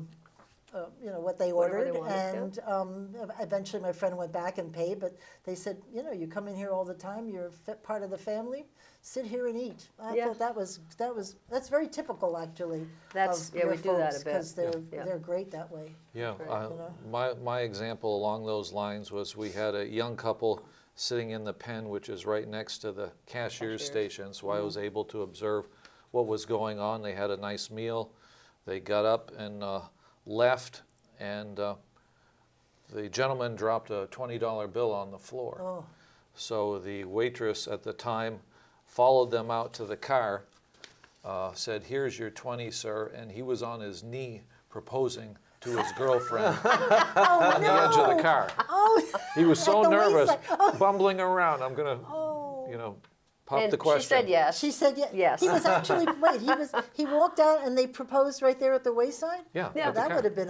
what they Whatever they ordered, wanted, and eventually my friend went back and paid, but they said, you come in here all the time, you're a part of the family, sit here and eat. I Yeah. thought that's very typical, actually. That's- of yeah, your we do that a folks, bit. because Yeah. they're great that way. Yeah, know? my example along those lines was we had a young couple sitting in the pen, which is right next to the cashier's station, so I was able to observe what was going on. They had a nice meal. They got up and left, and the gentleman dropped a $20 bill on the floor. Oh, So the waitress at the time followed them out to the car, said, "Here's your 20, sir," and he was on his knee proposing to his girlfriend on the edge of the car. oh, He was so At the nervous, Wayside. Oh. bumbling around. I'm gonna, pop and the question. she said yes. she said Yes. He was actually, he walked out and they proposed right there at the Wayside? Yeah, Yeah. at the That car. would have been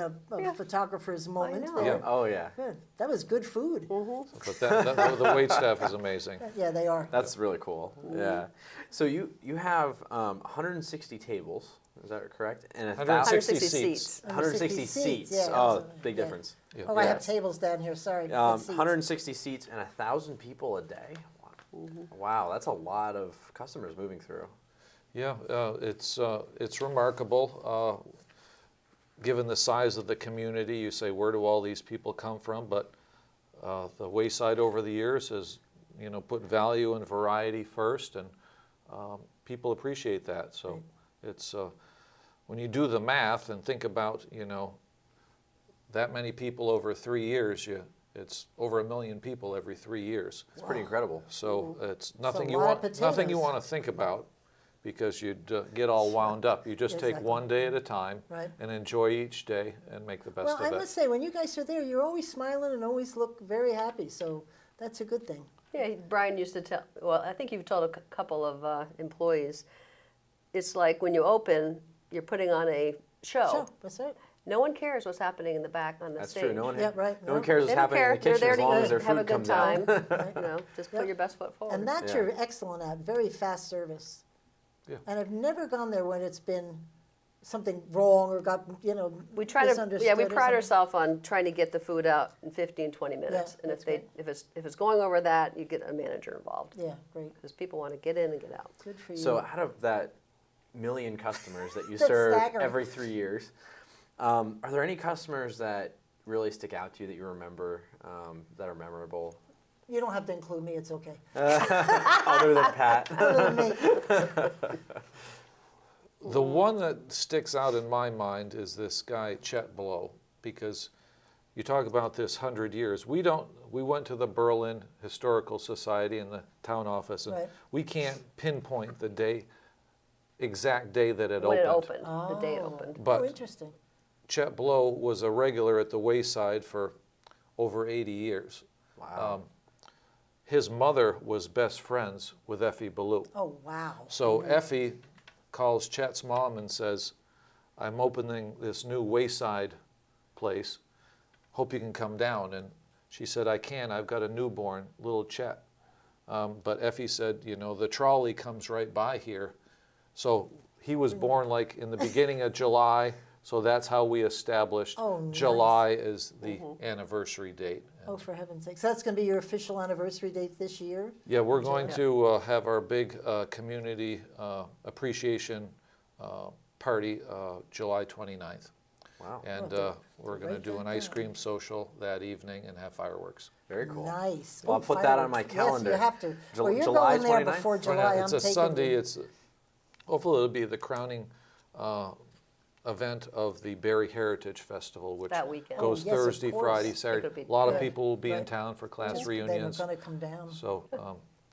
a photographer's moment know. there. Yeah. Oh yeah, Good. That was good food. But the wait staff is amazing. Yeah, they are. that's really cool. Yeah. So you have 160 tables, is that correct? And 160 160 seats. seats. 160 seats. yeah, Oh, that was big yeah. difference. Yeah. Oh, I have Yes. tables down here, sorry. Not seats. 160 seats and 1,000 people a day. Wow, that's a lot of customers moving through. Yeah, it's remarkable. Given the size of the community, you say, where do all these people come from? But the Wayside over the years has, put value and variety first, and people appreciate that. So it's when you do the math and think about, that many people over 3 years, it's over 1 million people every 3 years. It's pretty incredible. So it's a nothing you lot of want nothing you potatoes. want to think about, because you'd get all wound up. You just take Exactly. one day at a time Right. and enjoy each day and make the best Well, of I it. must say, when you guys are there, you're always smiling and always look very happy, so that's a good thing. Yeah, Brian used to tell, well, I think you've told a couple of employees, it's like when you open, you're putting on a show. Sure, that's right. No one cares what's happening in the back on the That's stage. true. No one, Yeah, right, no one no. cares They what's don't happening care. in the They're kitchen there as to long eat, as their have a food good comes time. out. Just Yeah. put your best foot forward. And that Yeah. you're excellent at, very fast service. Yeah. And I've never gone there when it's been something wrong or got, We try to, yeah, we misunderstood or pride something. ourselves on trying to get the food out in 15, 20 minutes. Yeah, And that's if it's going over that, you get a manager involved. Yeah, great, Because people want to get in and get out. good for you. So out of that million customers that you That's serve staggering. every 3 years, are there any customers that really stick out to you that you remember that are memorable? You don't have to include me, it's okay. Other than Pat. Other than me. The one that sticks out in my mind is this guy Chet Blow, because you talk about this 100 years. We went to the Berlin Historical Society in the town office, and Right. we can't pinpoint the exact day that it When it opened. opened, the day it Oh. opened. Oh, But interesting. Chet Blow was a regular at the Wayside for over 80 years. Wow. His mother was best friends with Effie Ballou. Oh, wow. So Effie calls Chet's mom and says, "I'm opening this new Wayside place. Hope you can come down." And she said, "I can. I've got a newborn, little Chet." But Effie said, the trolley comes right by here. So he was born like in the beginning of July. So that's how we established Oh, nice. July as the anniversary date. Oh, for heaven's sake. So that's going to be your official anniversary date this year? Yeah, we're going to have our big community appreciation party July 29th. Wow. And we're going to write do that an ice down. cream social that evening and have fireworks. Very cool. Nice. Well, I'll Ooh, put that on fireworks. my calendar. Yes, you have to. Well, you're July going there 29th? before Right, July. it's I'm a taking Sunday. you. Hopefully it'll be the crowning event of the Berry Heritage Festival, which That weekend. goes Oh, yes, of Thursday, course. Friday, It Saturday. could be- A lot of Yeah, people will be in right. town for class Then I'm reunions. going to come down. So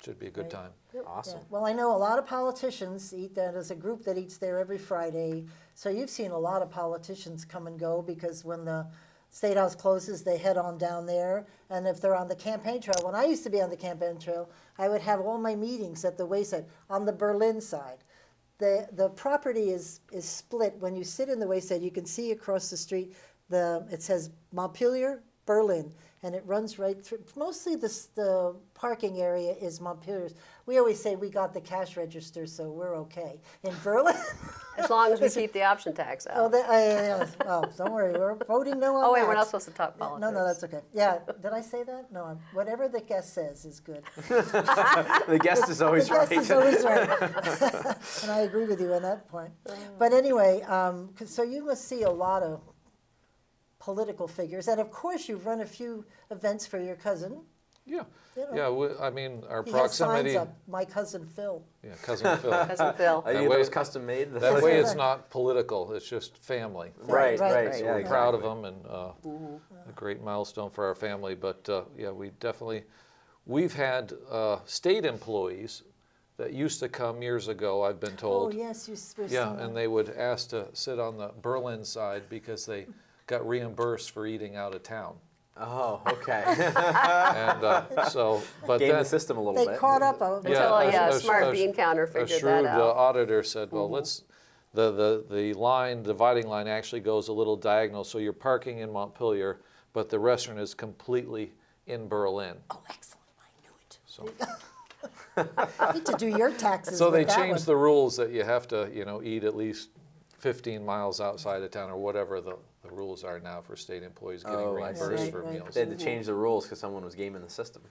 should be a good time. Awesome. Yeah. Well, I know a lot of politicians eat there. There's a group that eats there every Friday. So you've seen a lot of politicians come and go because when the State House closes, they head on down there. And if they're on the campaign trail, when I used to be on the campaign trail, I would have all my meetings at the Wayside on the Berlin side. The property is split. When you sit in the Wayside, you can see across the street, it says Montpelier, Berlin, and it runs right through. Mostly the parking area is Montpelier's. We always say we got the cash register, so we're okay. In Berlin, As long as we keep the option tax out. don't worry, we're voting no on that. Oh, wait, we're not supposed to talk politics. No, that's okay. Yeah, did I say that? No, whatever the guest says is good. The guest is always The right. guest is always right. And I agree with you on that point. But anyway, so you must see a lot of political figures. And of course, you've run a few events for your cousin. Yeah, You know. yeah. I mean, our He proximity. has signs up, my cousin Phil. Yeah, cousin Phil. Cousin Phil. Are That you way- those custom made? That way, it's not political. It's just family. Right, Right, right. right. So Yeah, we're exactly. proud of them, and a great milestone for our family. But yeah, we've had state employees that used to come years ago, I've been Oh, told. yes, you were Yeah, saying and that. they would ask to sit on the Berlin side because they got reimbursed for eating out of town. Oh, okay. And but Game then the system a little They bit. caught up. Until a smart bean counter a figured shrewd that out. auditor said, well, let's, the line, dividing line actually goes a little diagonal, so you're parking in Montpelier, but the restaurant is completely in Berlin. Oh, excellent. I knew it. So, I need to do your taxes so they with that changed one. the rules that you have to, eat at least 15 miles outside of town, or whatever the rules are now for state employees getting Oh, I reimbursed see. for Right, right. meals They had to change the rules because someone was gaming the system.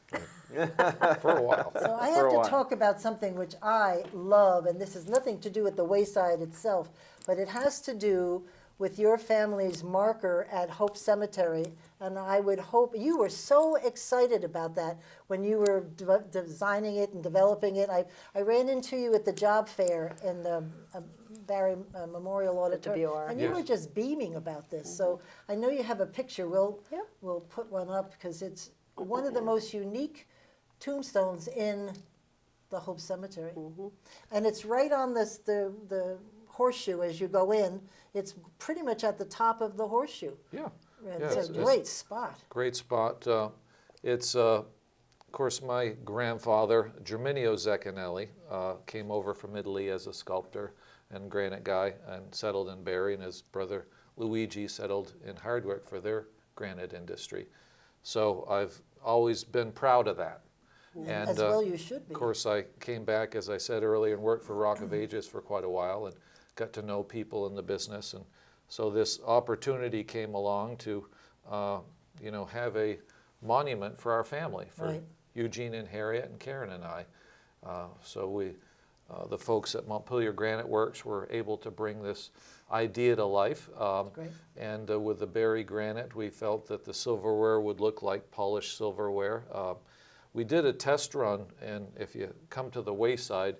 for a while. So I for have a to while. talk about something which I love, and this has nothing to do with the Wayside itself, but it has to do with your family's marker at Hope Cemetery. And I would hope, you were so excited about that when you were designing it and developing it. I ran into you at the job fair in the Barry Memorial Auditorium, BOR. and you Yes. were just beaming about this. So I know you have a picture. We'll put one up because it's one of the most unique tombstones in the Hope Cemetery. And it's right on the horseshoe as you go in. It's pretty much at the top of the horseshoe. Yeah. And Yeah, it's a great spot. Great spot. It's, of course, my grandfather, Germinio Zecchinelli, came over from Italy as a sculptor and granite guy and settled in Barry, and his brother Luigi settled in Hardwick for their granite industry. So I've always been proud of that. And As well you should be. of course, I came back, as I said earlier, and worked for Rock of Ages for quite a while and got to know people in the business. And so this opportunity came along to, have a monument for our family, for Right. Eugene and Harriet and Karen and I. So the folks at Montpelier Granite Works were able to bring this idea to life. Great. And with the Barry granite, we felt that the silverware would look like polished silverware. We did a test run, and if you come to the Wayside,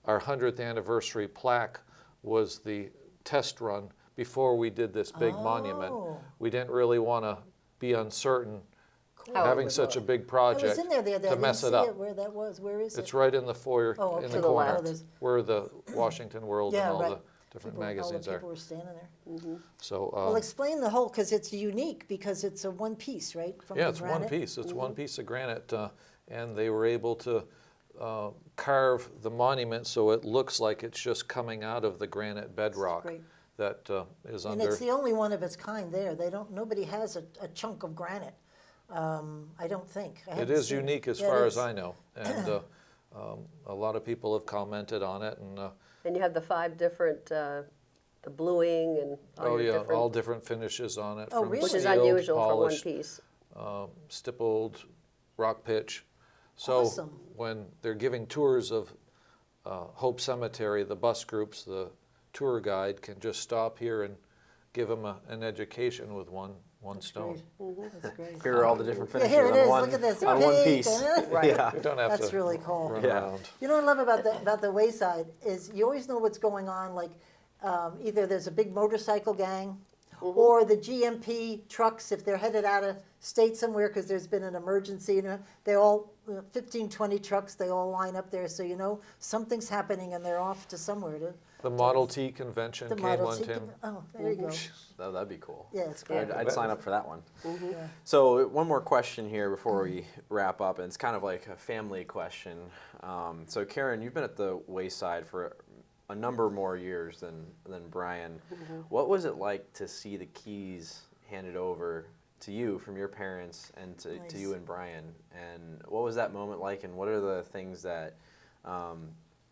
our 100th anniversary plaque was the test run before we did this big monument. Oh. We didn't really want to be uncertain How it having would such a look. big I project was in there the other day. to I didn't mess see it up. it where that was. Where is it? It's right in the foyer Oh, in okay. the To the corner, left. Oh, there's- where the Washington World Yeah, and all right. the different All the magazines are. people were standing there. So Well, explain the whole, because it's unique, because it's a one piece, right? From yeah, the it's one granite? piece. It's one piece of granite, and they were able to carve the monument so it looks like it's just coming out of the granite bedrock great. that is And under. it's the only one of its kind there. Nobody has a chunk of granite. I don't think. I It haven't is seen unique as Yeah, it far as is. I know, and a lot of people have commented on it, and And you have the 5 different, the bluing and all oh your yeah, different, all different finishes on it, Oh, from really? which is sealed, unusual for one polished, piece. stippled, rock pitch. So Awesome. when they're giving tours of Hope Cemetery, the bus groups, the tour guide can just stop here and give them an education with one stone. That's great. Here are all the different Yeah, finishes here it on is. one, Look at this. on one Pink, piece. and- Right. Yeah. You don't have That's to really cool. run Yeah. around. You know what I love about the Wayside is you always know what's going on. Like either there's a big motorcycle gang, or the GMP trucks if they're headed out of state somewhere because there's been an emergency, you know, they all, 15, 20 trucks, they all line up there, so you know something's happening and they're off to somewhere to. The Model T convention The came Model on, T. Tim. Oh, there you go. That'd be cool. Yeah, it's great. I'd sign up for that one. Yeah. So one more question here before we wrap up, and it's kind of like a family question. So Karen, you've been at the Wayside for a number more years than Brian. What was it like to see the keys handed over to you from your parents and to you and Brian? And what was that moment like? And what are the things that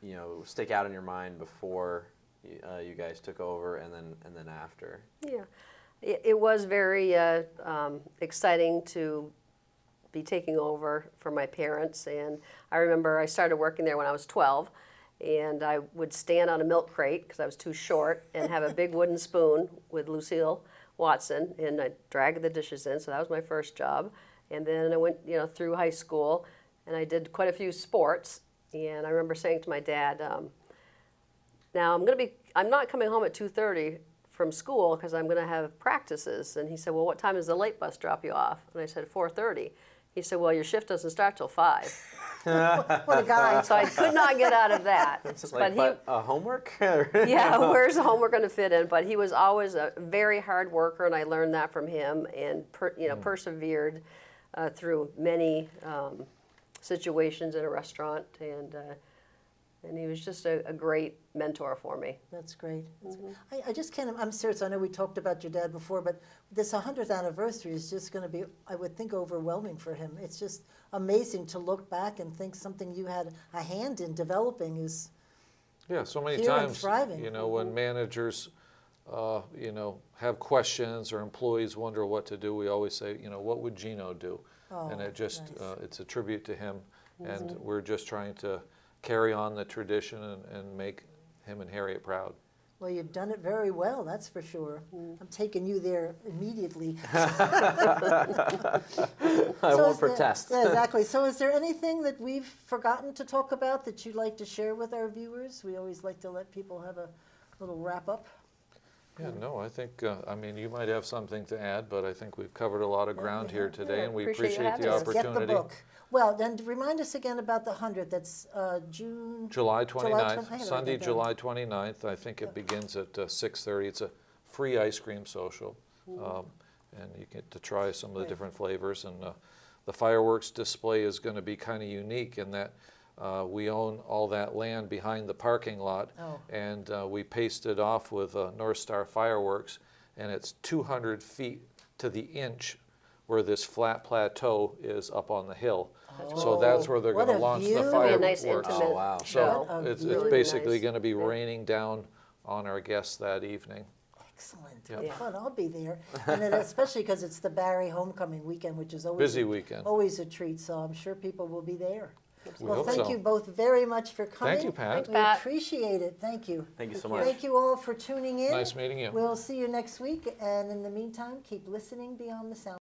you know, stick out in your mind before you guys took over, and then after? Yeah, it was very exciting to be taking over for my parents. And I remember I started working there when I was 12, and I would stand on a milk crate because I was too short and have a big wooden spoon with Lucille Watson, and I'd drag the dishes in. So that was my first job. And then I went, you know, through high school, and I did quite a few sports. And I remember saying to my dad, now I'm not coming home at 2:30 from school because I'm going to have practices. And he said, well, what time does the late bus drop you off? And I said, 4:30. He said, well, your shift doesn't start till 5. What a guy. So I could not get out of that. But homework? Yeah, where's the homework going to fit in? But he was always a very hard worker, and I learned that from him, and persevered through many situations in a restaurant, and he was just a great mentor for me. That's great. I just can't, I'm serious, I know we talked about your dad before, but this 100th anniversary is just going to be, I would think, overwhelming for him. It's just amazing to look back and think something you had a hand in developing is Yeah, so many here and times, thriving. you know, when managers, you know, have questions or employees wonder what to do, we always say, you know, what would Gino do? And it just, nice. it's a tribute to him, and we're just trying to carry on the tradition and make him and Harriet proud. Well, you've done it very well, that's for sure. I'm taking you there immediately. I won't protest. Yeah, exactly. So is there anything that we've forgotten to talk about that you'd like to share with our viewers? We always like to let people have a little wrap up. Yeah, no, I think, I mean, you might have something to add, but I think we've covered a lot of ground here today, and we appreciate you appreciate the having us. Get the opportunity. book. Well, then remind us again about the 100th. That's June. July 20th. I gotta 29th, write Sunday, that down. July 29th. I think it begins at 6:30. It's a free ice cream social, and you get to try some of the Right. different flavors. And the fireworks display is going to be kind of unique in that we own all that land behind the parking lot, and we pasted off with North Star fireworks, and it's 200 feet to the inch where this flat plateau is up on the hill. So that's where they're What going to a launch view. the It'll It'll be a fireworks. nice intimate Oh, wow. show. What a It's view. basically nice. going to be raining down on our guests that evening. Excellent. Yep. What fun. I'll be there. And then especially because it's the Barry homecoming weekend, which is always Busy weekend. always a treat. So I'm sure people will be there. We Well, hope thank so. you both very much for coming. Thank you, Pat. We Pat. appreciate it. Thank you. Thank you so much. Thank you all for tuning in. Nice meeting you. We'll see you next week. And in the meantime, keep listening beyond the sound.